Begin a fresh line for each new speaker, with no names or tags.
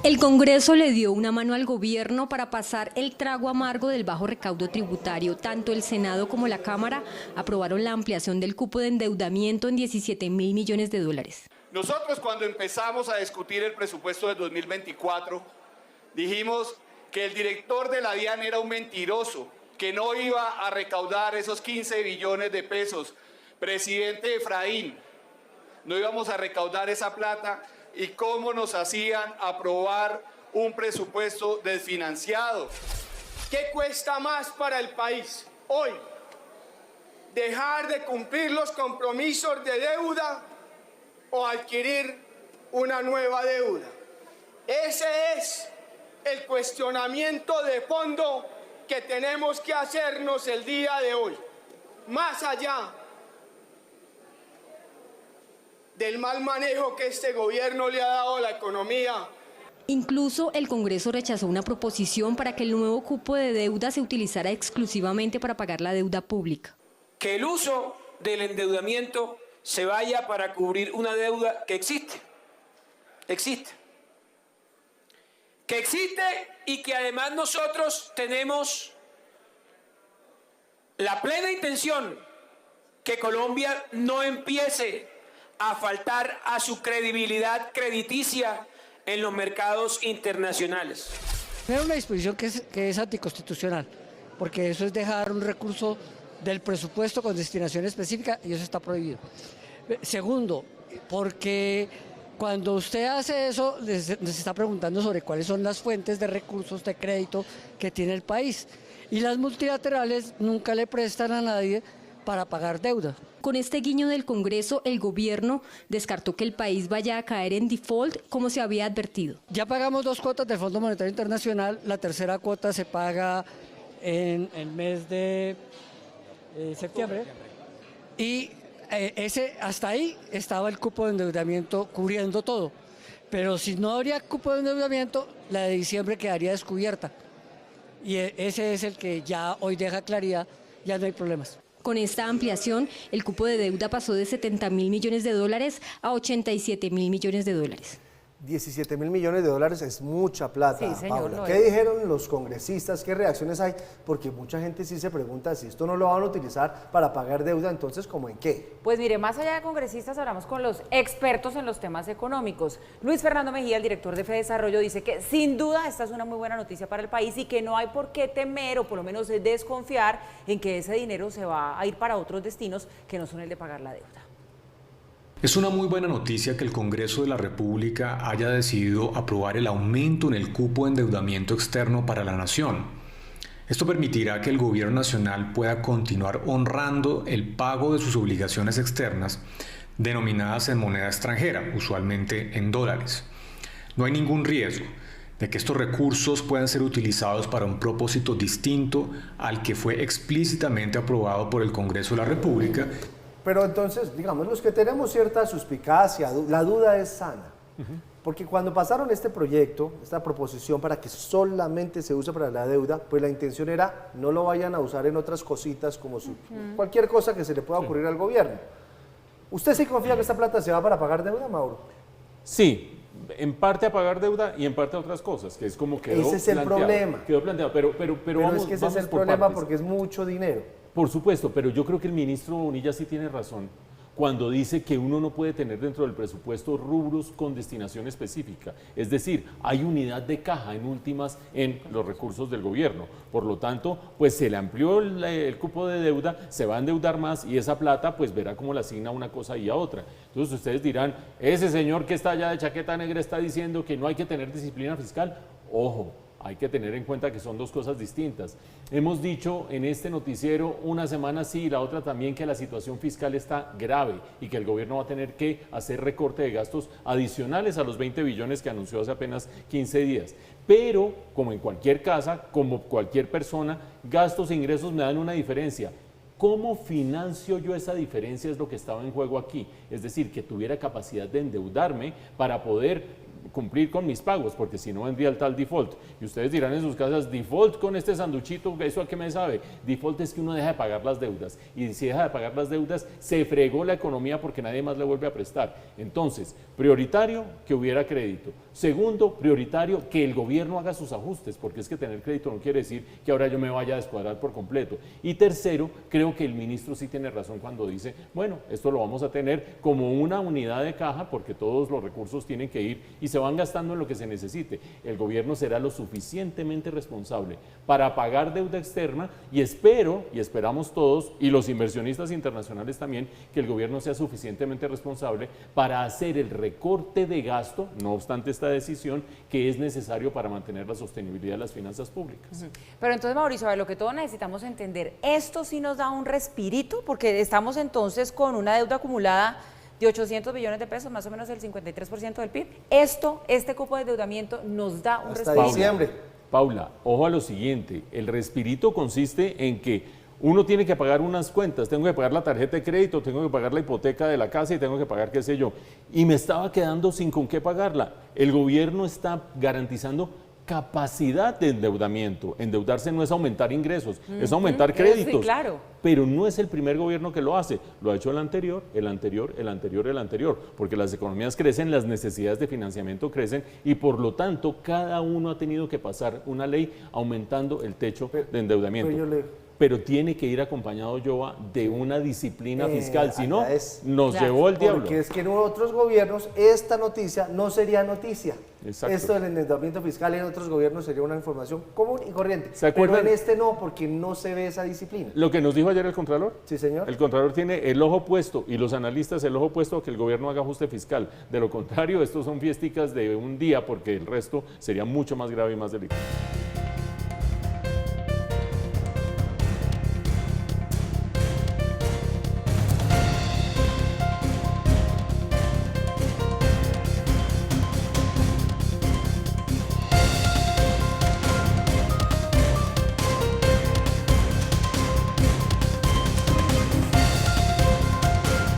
El Congreso le dio una mano al gobierno para pasar el trago amargo del bajo recaudo tributario. Tanto el Senado como la Cámara aprobaron la ampliación del cupo de endeudamiento en 17.000 millones de dólares.
Nosotros, cuando empezamos a discutir el presupuesto de 2024, dijimos que el director de la DIAN era un mentiroso, que no iba a recaudar esos 15 billones de pesos. Presidente Efraín, no íbamos a recaudar esa plata. ¿Y cómo nos hacían aprobar un presupuesto desfinanciado?
¿Qué cuesta más para el país hoy? ¿Dejar de cumplir los compromisos de deuda o adquirir una nueva deuda? Ese es el cuestionamiento de fondo que tenemos que hacernos el día de hoy. Más allá del mal manejo que este gobierno le ha dado a la economía.
Incluso el Congreso rechazó una proposición para que el nuevo cupo de deuda se utilizara exclusivamente para pagar la deuda pública.
Que el uso del endeudamiento se vaya para cubrir una deuda que existe. Que existe y que además nosotros tenemos la plena intención que Colombia no empiece a faltar a su credibilidad crediticia en los mercados internacionales.
Es una disposición que es anticonstitucional, porque eso es dejar un recurso del presupuesto con destinación específica y eso está prohibido. Segundo, porque cuando usted hace eso, les está preguntando sobre cuáles son las fuentes de recursos de crédito que tiene el país. Y las multilaterales nunca le prestan a nadie para pagar deuda.
Con este guiño del Congreso, el gobierno descartó que el país vaya a caer en default como se había advertido.
Ya pagamos 2 cuotas del Fondo Monetario Internacional, la tercera cuota se paga en el mes de septiembre. Y hasta ahí estaba el cupo de endeudamiento cubriendo todo. Pero si no habría cupo de endeudamiento, la de diciembre quedaría descubierta. Y ese es el que ya hoy deja claridad, ya no hay problemas.
Con esta ampliación, el cupo de deuda pasó de 70.000 millones de dólares a 87.000 millones de dólares.
17.000 millones de dólares es mucha plata,
sí, señor,
Paula. ¿Qué dijeron los congresistas? ¿Qué reacciones hay? Porque mucha gente sí se pregunta si esto no lo van a utilizar para pagar deuda, entonces ¿cómo en qué?
Pues mire, más allá de congresistas, hablamos con los expertos en los temas económicos. Luis Fernando Mejía, el director de FEDesarrollo, dice que sin duda esta es una muy buena noticia para el país y que no hay por qué temer o por lo menos desconfiar en que ese dinero se va a ir para otros destinos que no son el de pagar la deuda.
Es una muy buena noticia que el Congreso de la República haya decidido aprobar el aumento en el cupo de endeudamiento externo para la nación. Esto permitirá que el Gobierno Nacional pueda continuar honrando el pago de sus obligaciones externas denominadas en moneda extranjera, usualmente en dólares. No hay ningún riesgo de que estos recursos puedan ser utilizados para un propósito distinto al que fue explícitamente aprobado por el Congreso de la República.
Pero entonces, digamos, los que tenemos cierta suspicacia, la duda es sana. Porque cuando pasaron este proyecto, esta proposición para que solamente se use para la deuda, pues la intención era no lo vayan a usar en otras cositas como cualquier cosa que se le pueda ocurrir al gobierno. ¿Usted sí confía que esta plata se va para pagar deuda, Mauro?
Sí, en parte a pagar deuda y en parte a otras cosas, que es como quedó
planteado. Ese es el problema.
Quedó planteado, pero vamos,
es que ese es el
por
problema
partes.
porque es mucho dinero.
Por supuesto, pero yo creo que el ministro Bonilla sí tiene razón cuando dice que uno no puede tener dentro del presupuesto rubros con destinación específica. Es decir, hay unidad de caja en últimas en los recursos del gobierno. Por lo tanto, pues se le amplió el cupo de deuda, se va a endeudar más y esa plata pues verá cómo le asigna una cosa y a otra. Entonces ustedes dirán, ese señor que está allá de chaqueta negra está diciendo que no hay que tener disciplina fiscal. Ojo, hay que tener en cuenta que son dos cosas distintas. Hemos dicho en este noticiero una semana sí y la otra también que la situación fiscal está grave y que el gobierno va a tener que hacer recorte de gastos adicionales a los 20 billones que anunció hace apenas 15 días. Pero, como en cualquier casa, como cualquier persona, gastos e ingresos me dan una diferencia. ¿Cómo financio yo esa diferencia? Es lo que estaba en juego aquí. Es decir, que tuviera capacidad de endeudarme para poder cumplir con mis pagos, porque si no vendría el tal default. Y ustedes dirán en sus casas, default con este sanduchito, ¿eso a qué me sabe? Default es que uno deja de pagar las deudas, y si deja de pagar las deudas, se fregó la economía porque nadie más le vuelve a prestar. Entonces, prioritario, que hubiera crédito. Segundo, prioritario, que el gobierno haga sus ajustes, porque es que tener crédito no quiere decir que ahora yo me vaya a descuadrar por completo. Y tercero, creo que el ministro sí tiene razón cuando dice, bueno, esto lo vamos a tener como una unidad de caja, porque todos los recursos tienen que ir y se van gastando en lo que se necesite. El gobierno será lo suficientemente responsable para pagar deuda externa y espero, y esperamos todos, y los inversionistas internacionales también, que el gobierno sea suficientemente responsable para hacer el recorte de gasto, no obstante esta decisión, que es necesario para mantener la sostenibilidad de las finanzas públicas.
Pero entonces, Mauricio, a ver, lo que todos necesitamos entender, ¿esto sí nos da un respirito? Porque estamos entonces con una deuda acumulada de 800 billones de pesos, más o menos el 53% del PIB. Este cupo de endeudamiento nos da un
hasta
respirito.
diciembre.
Paula, ojo a lo siguiente, el respirito consiste en que uno tiene que pagar unas cuentas, tengo que pagar la tarjeta de crédito, tengo que pagar la hipoteca de la casa y tengo que pagar qué sé yo, y me estaba quedando sin con qué pagarla. El gobierno está garantizando capacidad de endeudamiento. Endeudarse no es aumentar ingresos, es aumentar créditos.
Sí, claro.
Pero no es el primer gobierno que lo hace, lo ha hecho el anterior, el anterior, el anterior, el anterior, porque las economías crecen, las necesidades de financiamiento crecen y por lo tanto cada uno ha tenido que pasar una ley aumentando el techo de endeudamiento. Pero tiene que ir acompañado, Joa, de una disciplina fiscal, si no, nos llevó el diablo.
Porque es que en otros gobiernos esta noticia no sería noticia.
Exacto.
Esto del endeudamiento fiscal en otros gobiernos sería una información común y corriente.
¿Se acuerdan?
Pero en este no, porque no se ve esa disciplina.
Lo que nos dijo ayer el Contralor.
Sí, señor.
El Contralor tiene el ojo puesto, y los analistas el ojo puesto a que el gobierno haga ajuste fiscal. De lo contrario, estos son fiesticas de un día, porque el resto sería mucho más grave y más delicado.